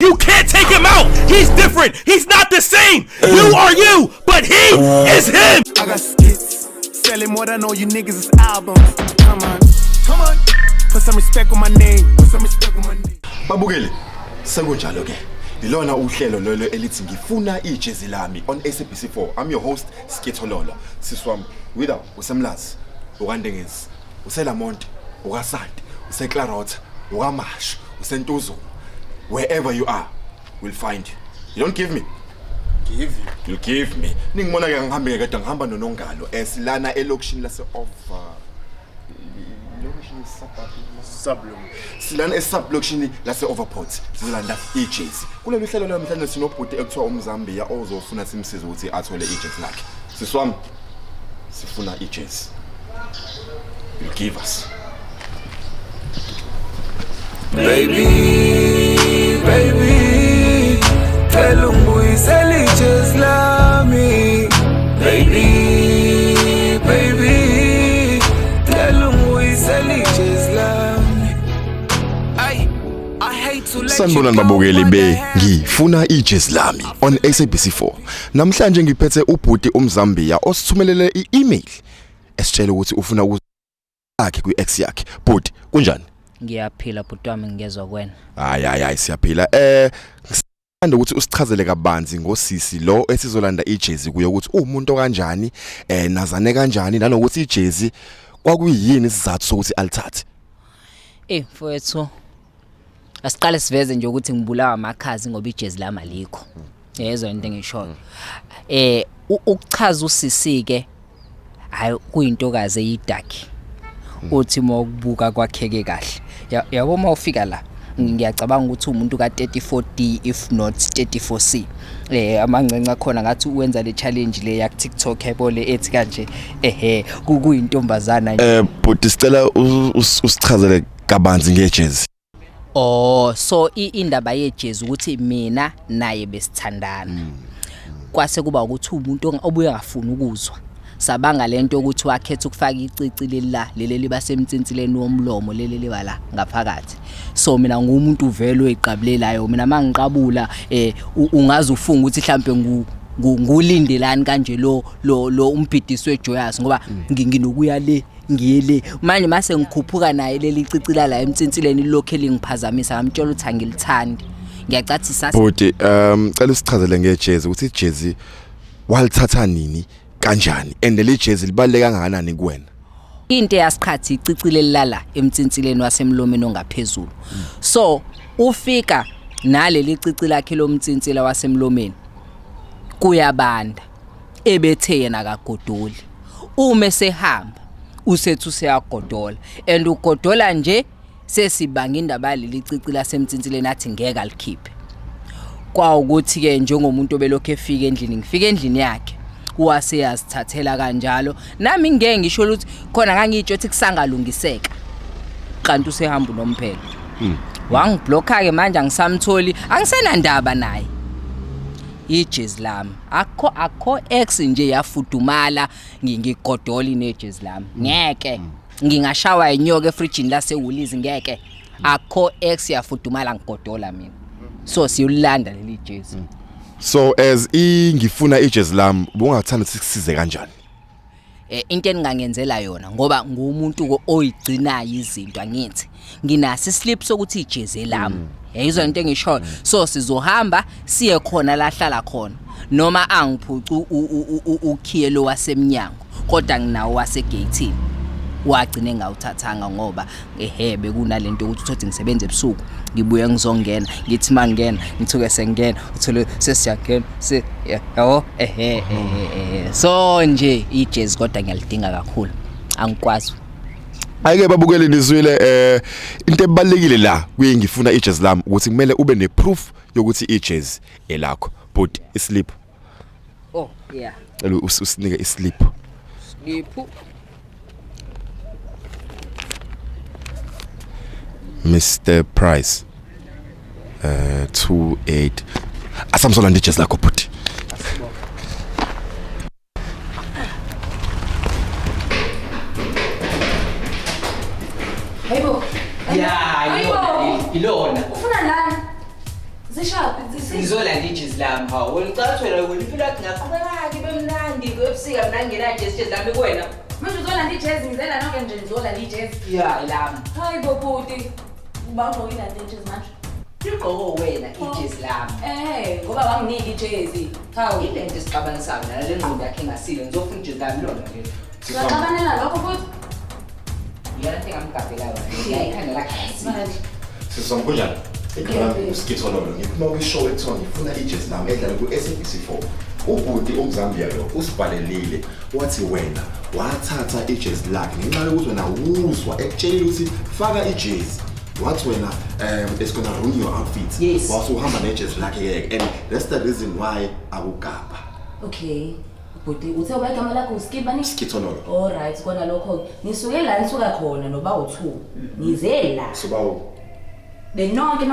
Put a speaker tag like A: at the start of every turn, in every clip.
A: You can't take him out. He's different. He's not the same. You are you, but he is him.
B: I got skits, selling more than all you niggas is albums. Come on, put some respect on my name.
C: Babukele, sekunjalo ke. Ilona uhlelo lolo elithi Ngifuna Ijezi Lami on SABC4. I'm your host Skits Siswami, without usemlazi, ukandengezi, uselamont, ukasanti, useClarota, ukamash, usentuzo. Wherever you are, we'll find you. You don't give me.
B: Give you.
C: You'll give me. Ningibona ke ngihambe kade ngihamba noNongalo esilana elokishini lase over. Lokishini sublok. Silana esublokishini lase Overport. Sizolanda ijezi. Kulolu hlelo namhlanje sinobhuti ekuthiwa uMzambia ozofuna simsize ukuthi athole ijezi lakhe. Siswami sifuna ijezi. You give us.
D: Baby, tell Ijezi Lami. Baby, tell Ijezi Lami. I hate to let
C: Sanibonani babukeli be Ngifuna Ijezi Lami on SABC4. Namhlanje ngiphethe ubhuti uMzambia osithumelele i-email esitshela ukuthi ufuna ukuzakhe kwi-ex yakhe. Bhuti, kunjani?
E: Ngiyaphila bhuti wami ngezwe kwena.
C: Hayi siyaphila. Ngithanda ukuthi usichazele kabanzi ngosisi lo esizolanda ijezi kuye ukuthi umuntu kanjani, nazane kanjani nanokuthi ijezi kwakuyini isizathu sokuthi alithathe.
E: Mfowethu. Asiqale siveze nje ukuthi ngibulawa amakhazi ngoba ijezi lami alikho. Yezwa into engishoyo. Ukuchaza usisi ke hayi kuyintokazi eyidaki. Uthi mokubuka kwakheke kahle. Yabo mawufika la ngiyacabanga ukuthi umuntu ka34D if not 34C. Amancenca khona ngathi uwenza le challenge le yak TikTok ebole ethi kanje kuyintombazana nje.
C: But sicela usichazele kabanzi ngejezi.
E: So indaba yejezi ukuthi mina naye besithandana. Kwase kuba ukuthi umuntu obuye ngafuna ukuzwa. Sabanga lento ukuthi wakhetha ukufaka icici leli liba semtsintileni womlomo leli liba la ngaphakathi. So mina ngumuntu uvelo eqabulelayo mina mangiqabula ungaze ufunga ukuthi mhlambe ngulindelani kanje lo umbhidiswe Joyous ngoba nginokuya le ngiyele manje mase ngikhuphuka naye leli cici la emtsintileni lokho elingiphazamisa ngamtshela ukuthi angilithandi. Ngiyacathisa
C: Bhuti cela usichazele ngejezi ukuthi ijezi walithatha nini kanjani and le jezi libaleke kangakanani kuwena?
E: Into yasikhathi icicile lala emtsintileni wasemlomeni ongaphezulu. So ufika naleli cici lakhe lomtsintsila wasemlomeni kuyabanda ebethe yena kagodoli. Uma sehamba usethu seyagodola and ugodola nje sesibanga indaba leli cici lasemtsintileni athi ngeke alikhiphe. Kwa ukuthi ke njengomuntu obelokho efika endlini ngifika endlini yakhe wase yazithathela kanjalo nami ngeke ngisho ukuthi khona ngangitsho ukuthi kusangalungiseka kanti usehamba nomphelo wangiblocka ke manje angisamtholi angisenandaba naye ijezi lami akho ex nje yafudumala ngigodoli nejezi lami ngeke ngingashawa inyoka efridgini laseWoolies ngeke akho ex yafudumala ngigodola mina so siyulanda leli jezi.
C: So as Ngifuna Ijezi Lami bungathanda ukuthi sisize kanjani?
E: Into engangenzela yona ngoba ngumuntu oyigcinayo izinto angithi nginasi slip sokuthi ijezi lami yizona into engisho so sizohamba siye khona la hlala khona noma angiphucu ukhiyelo wasemnyango kodwa nginawo wasegate wagcine ngawuthathanga ngoba bekunalento ukuthi uthothi ngisebenze ebusuku ngibuye ngizongena ngithi mangena ngithuke sengena uthole sesiyagena yabo so nje ijezi kodwa ngiyalidinga kakhulu angikwazi.
C: Ayike babukele nizwile into ebalekile la kuyengifuna ijezi lami ukuthi kumele ube neproof yokuthi ijezi elakho but islip.
E: Yeah.
C: Usinike islip. Mr. Price 28 asamsola ndijezi lakho bhuti.
E: Hayibo.
F: Yeah, ilona.
E: Ufuna nani? Zisho Ngizolanda ijezi lami hawo. Wena ucathi wena uliphila ngaqhubeka ke bemnandi kwebusika mina ngena ijezi lami kuwena.
F: Manje uzolanda ijezi ngizela nonke nje ngizolanda ijezi.
E: Ya lami.
F: Hayi bobuti. Uba ugqokile ijezi manje.
E: Igqoko wena ijezi lami.
F: Ngoba wanginika ijezi. Hawu.
E: Ile nto siqabanisayo nale ngqondo yakhe engasile ngizofuna ijezi lami lona nje.
F: Siyaxabanela lokho futhi.
E: Yena ngingamgabhela wena. Yayikhanda la khasi.
C: Sisamkhonjani? Ekhaya Skits ngiphuma kwishow ekuthiwa ngifuna ijezi lami edlala ku-SABC4. Ubhuti umzambia lo usibhalelile wathi wena wathatha ijezi lakhe ngenxa yokuthi wena uzwa ekutshela ukuthi faka ijezi. Wathi wena it's gonna ruin your outfit.
E: Yes.
C: Wasuhamba nejezi lakhe and that's the reason why akugaba.
F: Okay. Buti uthe ubegama lakho uskibani?
C: Skits
F: All right, kona lokho ngisuke la ngisuka khona noba u2. Ngize la.
C: Sobawo
F: Benonke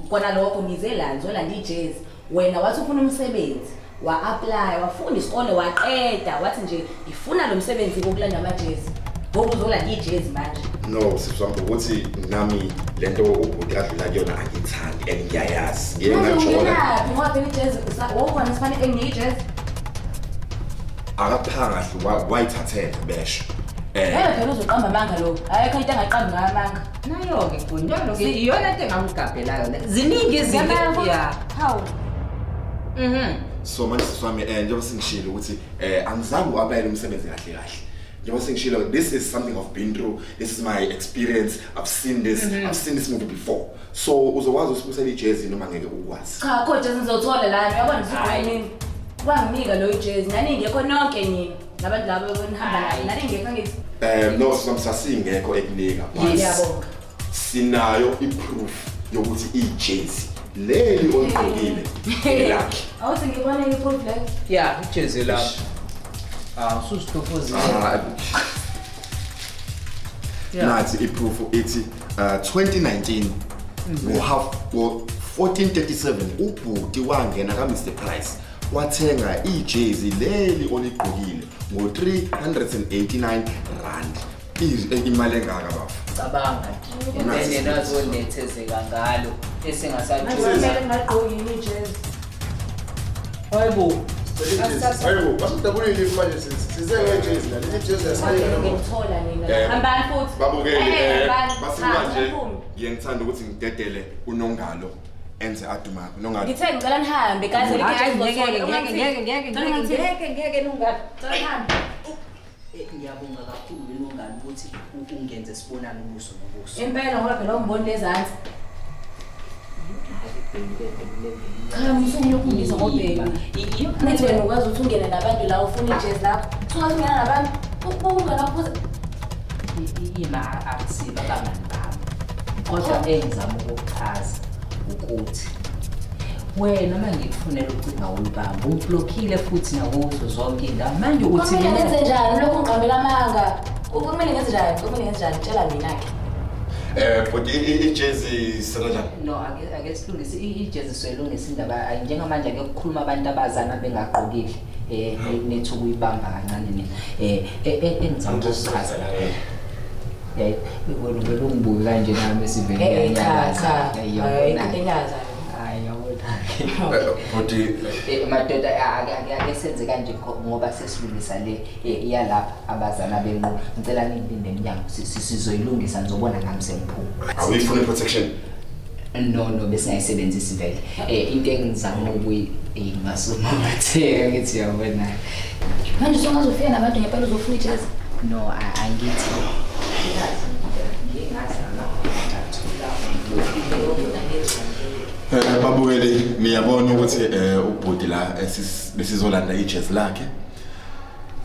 F: kona lokho ngize la ngizolanda ijezi. Wena wathi ufuna umsebenzi, wa-apply, wafunda isikole waqeda, wathi nje ngifuna lo msebenzi wokulanda amajezi. Ngoba uzolanda ijezi manje.
C: no siswambe ukuthi nami lento ubhuti adlula kuyona angithandi and ngiyayazi ngiyengajola
F: Ngoba phela ijezi wawubona sifanele engiyijezi.
C: akaphanga wayithathela besho
F: Phela uzoqamba amanga lo. Ayikho into engaqambi ngayo amanga.
E: Nayo ke kunjalo ke iyona into engamgabhela yona. Ziningi izinto ya.
F: Hawu.
C: so manje siswami njengoba singishilo ukuthi angizange uapply umsebenzi kahle njengoba singishilo this is something I've been through, this is my experience, I've seen this movie before, so uzokwazi usibusela ijezi noma ngeke ukwazi
F: Cha kho jezi ngizothola la uyabona ngisibuyini wanginika lo ijezi nani ngekho nonke nini nabantu labo bonihamba la nani ngekho ngithi
C: no sisingekho ekunika
F: ngiyabonga
C: sinayo iproof yokuthi ijezi leli oyigqokile elakhe
F: awuthi ngibone iproof le
E: Ya ijezi lami. Susitofozi.
C: nathi iproof ethi 2019 ngo-14:37 ubhuti wangena kaMr Price wathenga ijezi leli oligqokile ngo-389 rand. Imali engaka bafu?
E: Cabanga. Yena nazonethezeka ngalo esengasathi.
F: kumele ngagqoki ijezi
E: Hayibo.
G: Hayibo, basudabulile manje size ngejezi la. Leli jezi yasayeka noma.
F: ngithola nina hambani futhi
C: Babukele basimanje ngiyangithanda ukuthi ngidedele uNongalo enze aduma uNongalo.
F: ngithe ngicela nihambe kaze
E: Ngeke nungani.
F: Cela nihambe
E: Ngiyabonga kakhulu nongani ukuthi ungenze sibonane ubuso nobuso.
F: impela ngoba phela umboni lezansi cha msungule ukundisa ngobheki nithi wena ukwazi ukuthi ungene nabantu la ufuna ijezi lakho ukwazi ungena nabantu ukubunga lapho
E: Yima akusiba kamani bami. Kodwa engizama ukuchaza ukuthi wena mangikufunela ukucinga ulibamba ublockile futhi nakuzo zonke indawo manje uthi
F: kumele ngenze njani lokho ngiqambela amanga kumele ngenze njani tshela mina ke
C: But ijezi senjani?
E: no ake silungise ijezi soyilungisa indaba njengamanje ake kukhuluma abantu abazana bengaqokile nethu kuyibamba kancane mina engizama ukuchaza la hey ubona belungibuka kanje nami sivele
F: cha
E: yabona
F: ngiyaza
E: hayi yabona
C: But
E: madoda ake senze kanje ngoba sesilungisa le iyalapha abazana benqo ngicela ngilinde eminyango sizoyilungisa nizobona ngami semphuma
C: awuyifuna protection?
E: no bese ngayisebenzisa vele into engizama ukuyingasuma batheka ngithi yabona
F: manje songazofika nabantu ngempela uzofuna ijezi
E: no angithi
C: babukele niyabona ukuthi ubhuti la besizolanda ijezi lakhe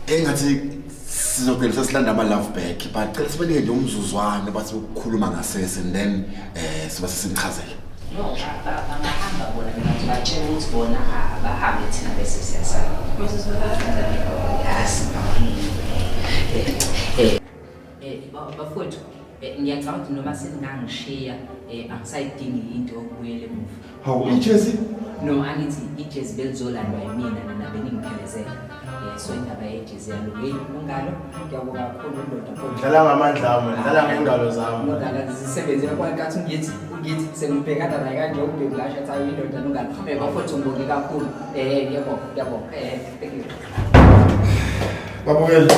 C: engathi sizogcina sesilanda ama love back but cela sibe nomzuzwana bathi ukukhuluma ngasese and then siba sesimchazela
E: no bangahamba bona ngathi batshela ukuthi bona abahambe thina bese siyasala bafowethu ngiyacabanga ukuthi noma seningangishiya angisayidingi into yokubuyela emuva
C: hawu ijezi
E: No, angithi ijezi belizolandwa yimina nina beningiphelezela. So indaba yejezi yalo ngalo ngiyabonga kakhulu indoda futhi.
G: Dlala ngamandla ami, dlala ngengalo zami.
E: Nodala zisebenzela kwankathi ngithi sengibhekana naye kanje ubeblasha thayo indoda nongalo. Bafuthu ngibonge kakhulu. Ngiyabonga. Thank you.
C: Babongela.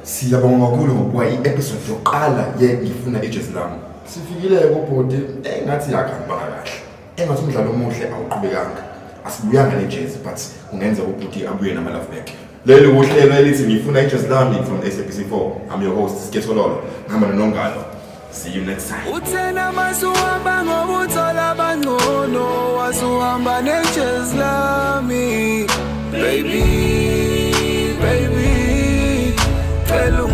C: Siyabonga kakhulu ngokuba i-episode yokuqala Ngifuna Ijezi Lami. Sifikile kubhodi engathi yakhamba kahle. Engathi umdlalo omuhle awuqhubekanga. Asibuyanga nejezi but ungenza ubhuti abuye nama love back. Leli uhlelo elithi Ngifuna Ijezi Lami from SABC 4. I'm your host Skits ngihamba noNongalo. See you next time.
D: Uthena masuhamba ngobuthola abangcono wasuhamba nejezi lami baby tell